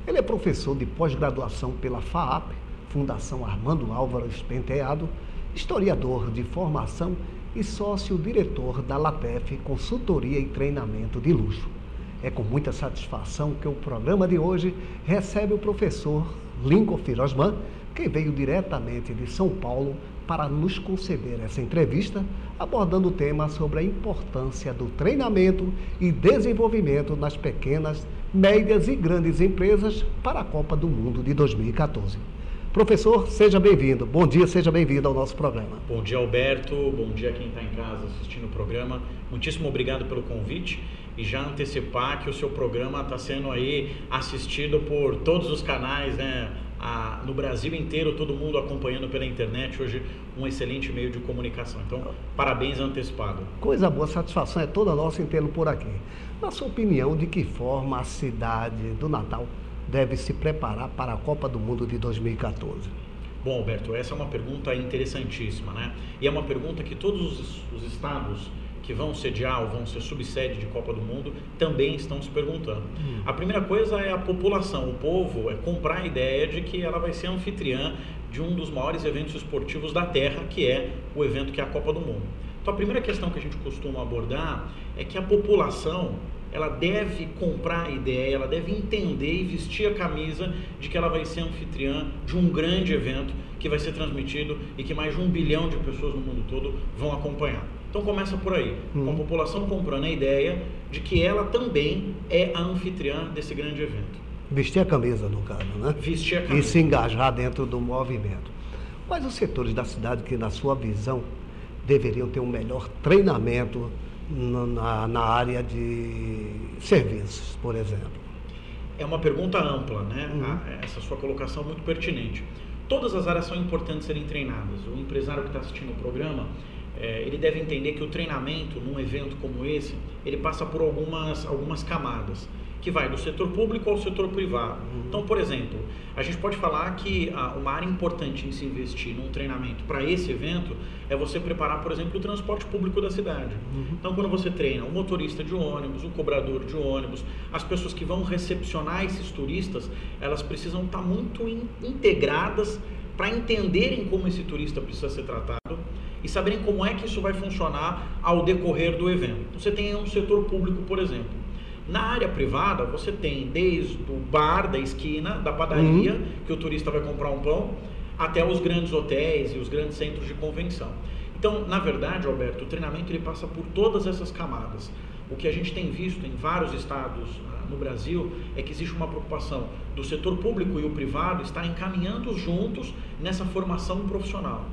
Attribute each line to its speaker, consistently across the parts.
Speaker 1: Ele é professor de pós-graduação pela FAAP, Fundação Armando Álvares Penteado, historiador de formação e sócio-diretor da LATEF, Consultoria e Treinamento de Luxo. É com muita satisfação que o programa de hoje recebe o professor Lincoln Firosman, que veio diretamente de São Paulo para nos conceder essa entrevista, abordando o tema sobre a importância do treinamento e desenvolvimento nas pequenas, médias e grandes empresas para a Copa do Mundo de 2014. Professor, seja bem-vindo. Bom dia, seja bem-vindo ao nosso programa.
Speaker 2: Bom dia, Alberto. Bom dia a quem está em casa assistindo o programa. Muitíssimo obrigado pelo convite e já antecipar que o seu programa está sendo aí assistido por todos os canais, né? No Brasil inteiro, todo mundo acompanhando pela internet. Hoje, um excelente meio de comunicação. Então, parabéns antecipado.
Speaker 1: Coisa boa, satisfação é toda nossa em tê-lo por aqui. Na sua opinião, de que forma a cidade do Natal deve se preparar para a Copa do Mundo de 2014?
Speaker 2: Bom, Alberto, essa é uma pergunta interessantíssima, né? E é uma pergunta que todos os estados que vão sediar ou vão ser subsede de Copa do Mundo também estão se perguntando. A primeira coisa é a população, o povo, é comprar a ideia de que ela vai ser anfitriã de um dos maiores eventos esportivos da Terra, que é o evento que é a Copa do Mundo. Então a primeira questão que a gente costuma abordar é que a população, ela deve comprar a ideia, ela deve entender e vestir a camisa de que ela vai ser anfitriã de um grande evento que vai ser transmitido e que mais de 1 bilhão de pessoas no mundo todo vão acompanhar. Então começa por aí, com a população comprando a ideia de que ela também é a anfitriã desse grande evento.
Speaker 1: Vestir a camisa, no caso, né?
Speaker 2: Vestir a camisa.
Speaker 1: E se engajar dentro do movimento. Quais os setores da cidade que, na sua visão, deveriam ter um melhor treinamento na área de serviços, por exemplo?
Speaker 2: É uma pergunta ampla, né? Essa sua colocação é muito pertinente. Todas as áreas são importantes serem treinadas. O empresário que está assistindo o programa, ele deve entender que o treinamento num evento como esse, ele passa por algumas camadas, que vai do setor público ao setor privado. Então, por exemplo, a gente pode falar que uma área importante em se investir num treinamento para esse evento é você preparar, por exemplo, o transporte público da cidade. Então, quando você treina o motorista de ônibus, o cobrador de ônibus, as pessoas que vão recepcionar esses turistas, elas precisam estar muito integradas para entenderem como esse turista precisa ser tratado e saberem como é que isso vai funcionar ao decorrer do evento. Você tem um setor público, por exemplo. Na área privada, você tem desde o bar da esquina, da padaria, que o turista vai comprar um pão, até os grandes hotéis e os grandes centros de convenção. Então, na verdade, Alberto, o treinamento ele passa por todas essas camadas. O que a gente tem visto em vários estados no Brasil é que existe uma preocupação do setor público e o privado estarem caminhando juntos nessa formação profissional,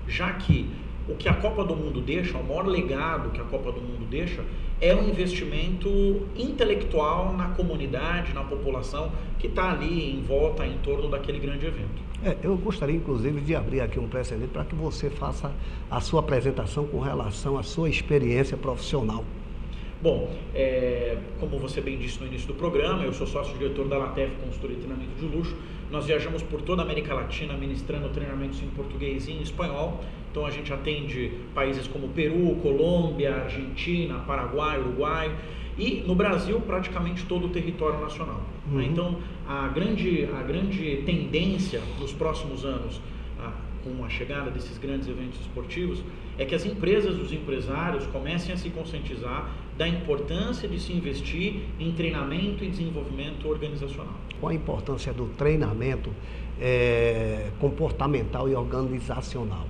Speaker 2: já que o que a Copa do Mundo deixa, o maior legado que a Copa do Mundo deixa, é um investimento intelectual na comunidade, na população que está ali em volta, em torno daquele grande evento.
Speaker 1: Eu gostaria, inclusive, de abrir aqui um precedente para que você faça a sua apresentação com relação à sua experiência profissional.
Speaker 2: Bom, como você bem disse no início do programa, eu sou sócio-diretor da LATEF, Consultoria e Treinamento de Luxo. Nós viajamos por toda a América Latina ministrando treinamentos em português e em espanhol. Então a gente atende países como Peru, Colômbia, Argentina, Paraguai, Uruguai e no Brasil praticamente todo o território nacional. Então a grande tendência nos próximos anos, com a chegada desses grandes eventos esportivos, é que as empresas, os empresários comecem a se conscientizar da importância de se investir em treinamento e desenvolvimento organizacional.
Speaker 1: Qual a importância do treinamento comportamental e organizacional?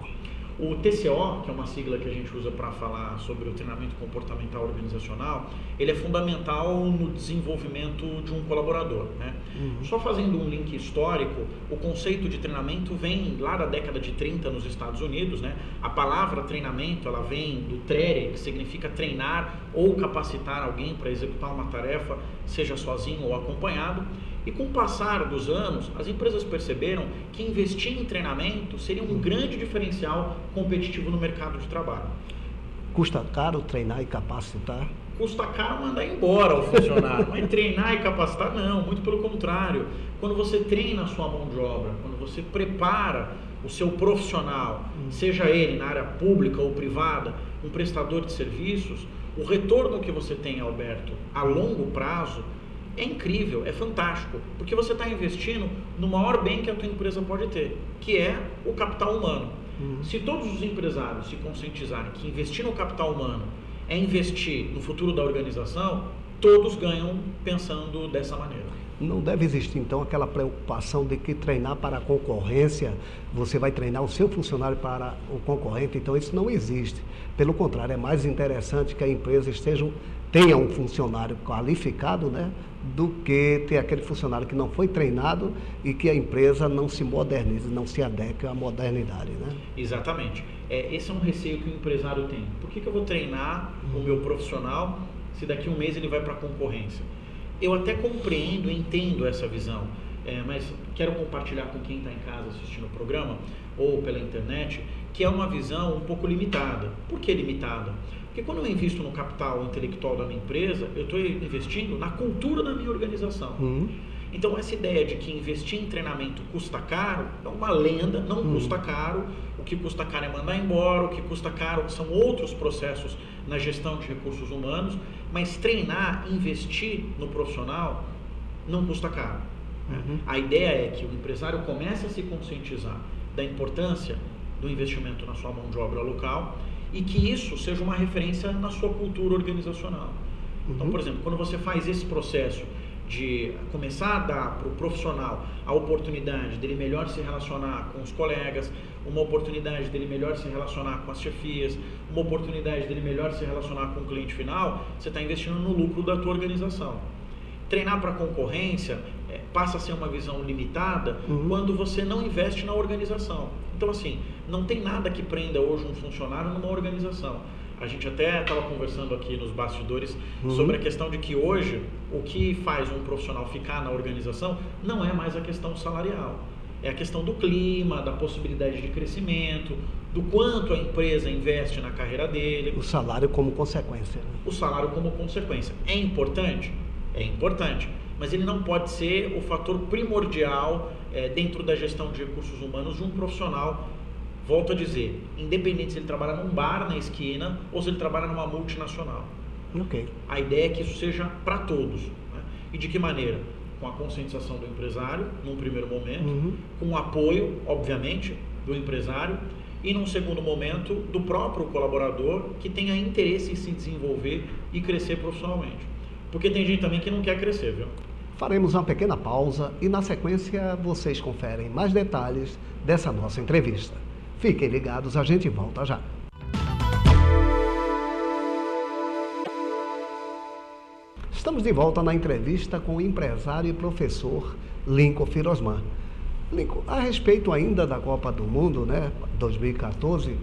Speaker 2: O TCO, que é uma sigla que a gente usa para falar sobre o treinamento comportamental organizacional, ele é fundamental no desenvolvimento de um colaborador, né? Só fazendo um link histórico, o conceito de treinamento vem lá da década de 30 nos Estados Unidos, né? A palavra treinamento, ela vem do trere, que significa treinar ou capacitar alguém para executar uma tarefa, seja sozinho ou acompanhado. E com o passar dos anos, as empresas perceberam que investir em treinamento seria um grande diferencial competitivo no mercado de trabalho.
Speaker 1: Custa caro treinar e capacitar?
Speaker 2: Custa caro mandar embora o funcionário, mas treinar e capacitar não, muito pelo contrário. Quando você treina a sua mão de obra, quando você prepara o seu profissional, seja ele na área pública ou privada, um prestador de serviços, o retorno que você tem, Alberto, a longo prazo, é incrível, é fantástico, porque você está investindo no maior bem que a tua empresa pode ter, que é o capital humano. Se todos os empresários se conscientizarem que investir no capital humano é investir no futuro da organização, todos ganham pensando dessa maneira.
Speaker 1: Não deve existir, então, aquela preocupação de que treinar para a concorrência, você vai treinar o seu funcionário para o concorrente, então isso não existe. Pelo contrário, é mais interessante que a empresa tenha um funcionário qualificado, né, do que ter aquele funcionário que não foi treinado e que a empresa não se modernize, não se adeque à modernidade, né?
Speaker 2: Exatamente. Esse é um receio que o empresário tem. Por que eu vou treinar o meu profissional se daqui a um mês ele vai para a concorrência? Eu até compreendo, entendo essa visão, mas quero compartilhar com quem está em casa assistindo o programa ou pela internet, que é uma visão um pouco limitada. Por que limitada? Porque quando eu invisto no capital intelectual da minha empresa, eu estou investindo na cultura da minha organização. Então, essa ideia de que investir em treinamento custa caro é uma lenda, não custa caro. O que custa caro é mandar embora, o que custa caro são outros processos na gestão de recursos humanos, mas treinar, investir no profissional não custa caro. A ideia é que o empresário comece a se conscientizar da importância do investimento na sua mão de obra local e que isso seja uma referência na sua cultura organizacional. Então, por exemplo, quando você faz esse processo de começar a dar para o profissional a oportunidade dele melhor se relacionar com os colegas, uma oportunidade dele melhor se relacionar com as chefias, uma oportunidade dele melhor se relacionar com o cliente final, você está investindo no lucro da tua organização. Treinar para concorrência passa a ser uma visão limitada quando você não investe na organização. Então, assim, não tem nada que prenda hoje um funcionário numa organização. A gente até estava conversando aqui nos bastidores sobre a questão de que hoje o que faz um profissional ficar na organização não é mais a questão salarial. É a questão do clima, da possibilidade de crescimento, do quanto a empresa investe na carreira dele.
Speaker 1: O salário como consequência.
Speaker 2: O salário como consequência. É importante? É importante. Mas ele não pode ser o fator primordial dentro da gestão de recursos humanos de um profissional. Volto a dizer, independente se ele trabalha num bar na esquina ou se ele trabalha numa multinacional. A ideia é que isso seja para todos. Né? E de que maneira? Com a conscientização do empresário, num primeiro momento, com o apoio, obviamente, do empresário e, num segundo momento, do próprio colaborador que tenha interesse em se desenvolver e crescer profissionalmente. Porque tem gente também que não quer crescer, viu?
Speaker 1: Faremos uma pequena pausa e, na sequência, vocês conferem mais detalhes dessa nossa entrevista. Fiquem ligados, a gente volta já. Estamos de volta na entrevista com o empresário e professor Lincoln Firosman. Lincoln, a respeito ainda da Copa do Mundo, né, 2014,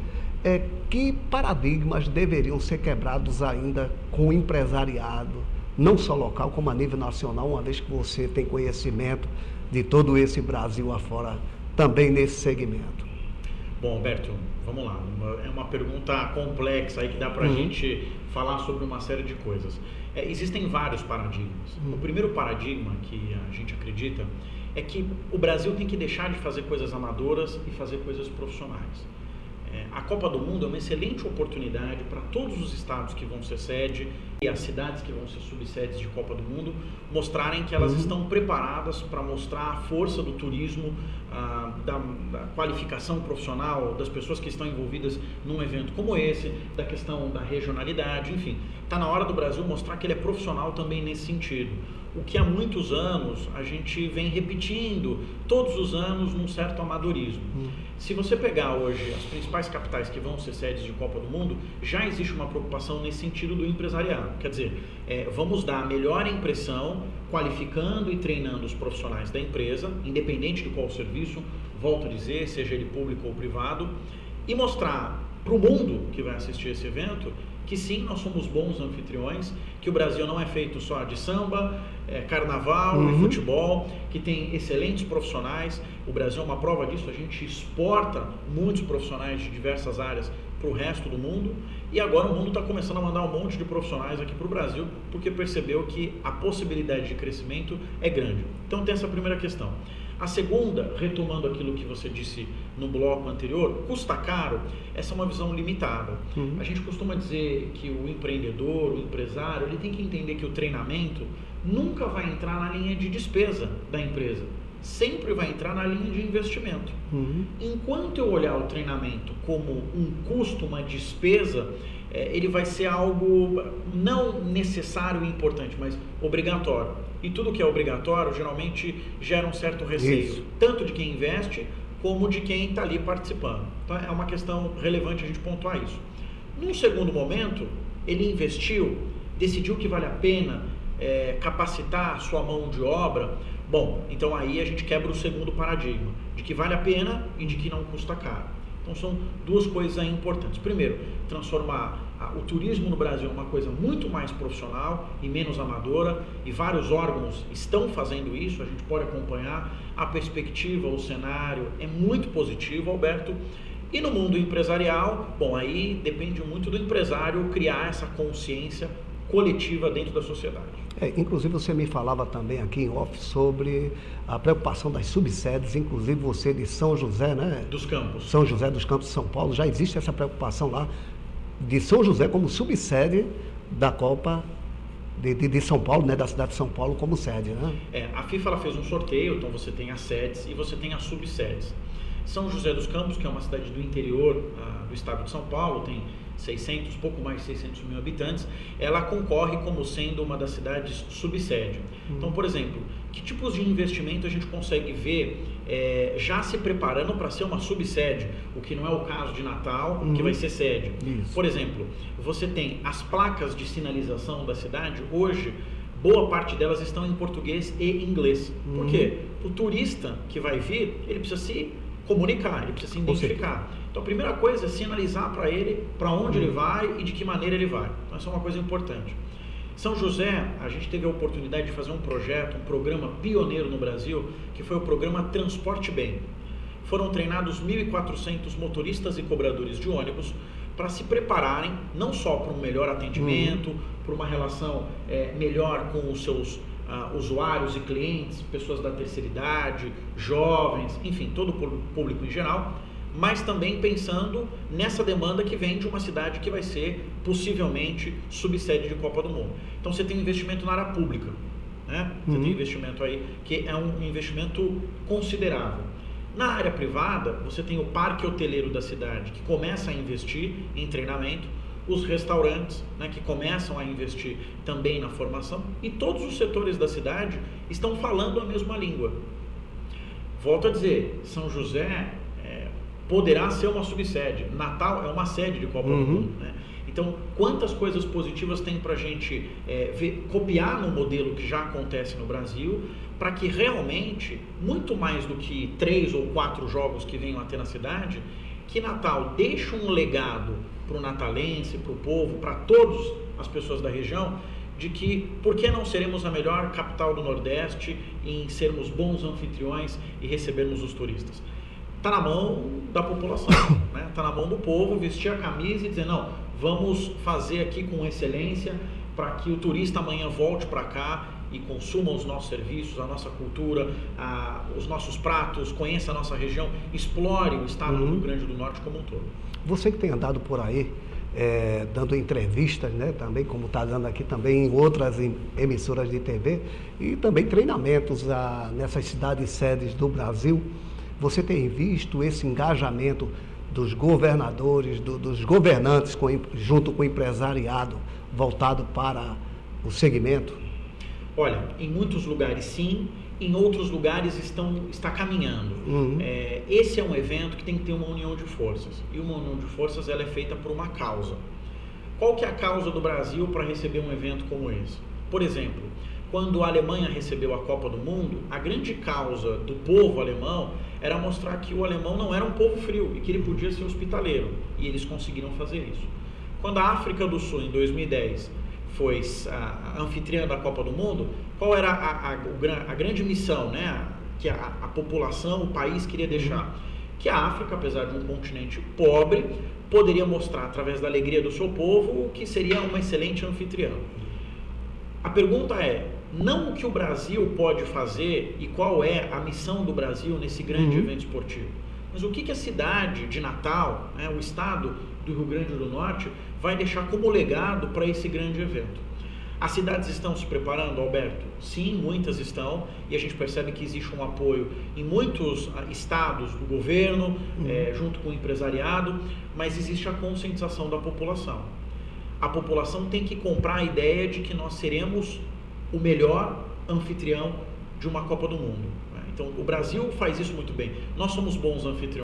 Speaker 1: que paradigmas deveriam ser quebrados ainda com o empresariado, não só local, como a nível nacional, uma vez que você tem conhecimento de todo esse Brasil afora, também nesse segmento?
Speaker 2: Bom, Alberto, vamos lá. É uma pergunta complexa aí que dá para a gente falar sobre uma série de coisas. Existem vários paradigmas. O primeiro paradigma que a gente acredita é que o Brasil tem que deixar de fazer coisas amadoras e fazer coisas profissionais. A Copa do Mundo é uma excelente oportunidade para todos os estados que vão ser sede e as cidades que vão ser subsedes de Copa do Mundo mostrarem que elas estão preparadas para mostrar a força do turismo, da qualificação profissional das pessoas que estão envolvidas num evento como esse, da questão da regionalidade, enfim. Está na hora do Brasil mostrar que ele é profissional também nesse sentido. O que há muitos anos a gente vem repetindo, todos os anos, num certo amadorismo. Se você pegar hoje as principais capitais que vão ser sedes de Copa do Mundo, já existe uma preocupação nesse sentido do empresariado. Quer dizer, vamos dar a melhor impressão, qualificando e treinando os profissionais da empresa, independente de qual serviço, volto a dizer, seja ele público ou privado, e mostrar para o mundo que vai assistir esse evento que sim, nós somos bons anfitriões, que o Brasil não é feito só de samba, carnaval e futebol, que tem excelentes profissionais. O Brasil é uma prova disso, a gente exporta muitos profissionais de diversas áreas para o resto do mundo, e agora o mundo está começando a mandar um monte de profissionais aqui para o Brasil, porque percebeu que a possibilidade de crescimento é grande. Então tem essa primeira questão. A segunda, retomando aquilo que você disse no bloco anterior, custa caro, essa é uma visão limitada. A gente costuma dizer que o empreendedor, o empresário, ele tem que entender que o treinamento nunca vai entrar na linha de despesa da empresa. Sempre vai entrar na linha de investimento. Enquanto eu olhar o treinamento como um custo, uma despesa, ele vai ser algo não necessário e importante, mas obrigatório. E tudo que é obrigatório geralmente gera um certo receio, tanto de quem investe como de quem está ali participando. Então é uma questão relevante a gente pontuar isso. Num segundo momento, ele investiu, decidiu que vale a pena capacitar a sua mão de obra. Bom, então aí a gente quebra o segundo paradigma, de que vale a pena e de que não custa caro. Então são duas coisas aí importantes. Primeiro, transformar o turismo no Brasil uma coisa muito mais profissional e menos amadora, e vários órgãos estão fazendo isso, a gente pode acompanhar. A perspectiva, o cenário é muito positivo, Alberto. E no mundo empresarial, bom, aí depende muito do empresário criar essa consciência coletiva dentro da sociedade.
Speaker 1: Inclusive você me falava também aqui em off sobre a preocupação das subsedes, inclusive você de São José, né?
Speaker 2: Dos Campos.
Speaker 1: São José dos Campos de São Paulo, já existe essa preocupação lá de São José como subsede da Copa de São Paulo, né? Da cidade de São Paulo como sede, né?
Speaker 2: A FIFA ela fez um sorteio, então você tem as sedes e você tem as subsedes. São José dos Campos, que é uma cidade do interior do estado de São Paulo, tem pouco mais de 600 mil habitantes, ela concorre como sendo uma das cidades subsede. Então, por exemplo, que tipos de investimento a gente consegue ver já se preparando para ser uma subsede, o que não é o caso de Natal, que vai ser sede.
Speaker 1: Isso.
Speaker 2: Por exemplo, você tem as placas de sinalização da cidade, hoje, boa parte delas estão em português e inglês. Por quê? O turista que vai vir, ele precisa se comunicar, ele precisa se identificar. Então a primeira coisa é sinalizar para ele para onde ele vai e de que maneira ele vai. Então essa é uma coisa importante. São José, a gente teve a oportunidade de fazer um projeto, um programa pioneiro no Brasil, que foi o programa Transporte Bem. Foram treinados 1.400 motoristas e cobradores de ônibus para se prepararem não só para um melhor atendimento, para uma relação melhor com os seus usuários e clientes, pessoas da terceira idade, jovens, enfim, todo o público em geral, mas também pensando nessa demanda que vem de uma cidade que vai ser possivelmente subsede de Copa do Mundo. Então você tem investimento na área pública, né? Você tem investimento aí que é um investimento considerável. Na área privada, você tem o parque hoteleiro da cidade que começa a investir em treinamento, os restaurantes, né, que começam a investir também na formação, e todos os setores da cidade estão falando a mesma língua. Volto a dizer, São José poderá ser uma subsede, Natal é uma sede de Copa do Mundo, né? Então, quantas coisas positivas tem para a gente copiar no modelo que já acontece no Brasil, para que realmente, muito mais do que 3 ou 4 jogos que venham a ter na cidade, que Natal deixe um legado para o natalense, para o povo, para todas as pessoas da região, de que por que não seremos a melhor capital do Nordeste em sermos bons anfitriões e recebermos os turistas? Está na mão da população, né? Está na mão do povo vestir a camisa e dizer, não, vamos fazer aqui com excelência para que o turista amanhã volte para cá e consuma os nossos serviços, a nossa cultura, os nossos pratos, conheça a nossa região, explore o estado do Rio Grande do Norte como um todo.
Speaker 1: Você que tem andado por aí, dando entrevistas, né, também como está dando aqui também em outras emissoras de TV, e também treinamentos nessas cidades sedes do Brasil, você tem visto esse engajamento dos governadores, dos governantes junto com o empresariado voltado para o segmento?
Speaker 2: Olha, em muitos lugares sim, em outros lugares está caminhando. Esse é um evento que tem que ter uma união de forças, e uma união de forças ela é feita por uma causa. Qual que é a causa do Brasil para receber um evento como esse? Por exemplo, quando a Alemanha recebeu a Copa do Mundo, a grande causa do povo alemão era mostrar que o alemão não era um povo frio e que ele podia ser hospitaleiro, e eles conseguiram fazer isso. Quando a África do Sul, em 2010, foi a anfitriã da Copa do Mundo, qual era a grande missão, né, que a população, o país queria deixar? Que a África, apesar de um continente pobre, poderia mostrar, através da alegria do seu povo, que seria uma excelente anfitriã. A pergunta é, não o que o Brasil pode fazer e qual é a missão do Brasil nesse grande evento esportivo, mas o que a cidade de Natal, né, o estado do Rio Grande do Norte, vai deixar como legado para esse grande evento. As cidades estão se preparando, Alberto? Sim, muitas estão, e a gente percebe que existe um apoio em muitos estados do governo, junto com o empresariado, mas existe a conscientização da população. A população tem que comprar a ideia de que nós seremos o melhor anfitrião de uma Copa do Mundo. Então, o Brasil faz isso muito bem. Nós somos bons anfitriões.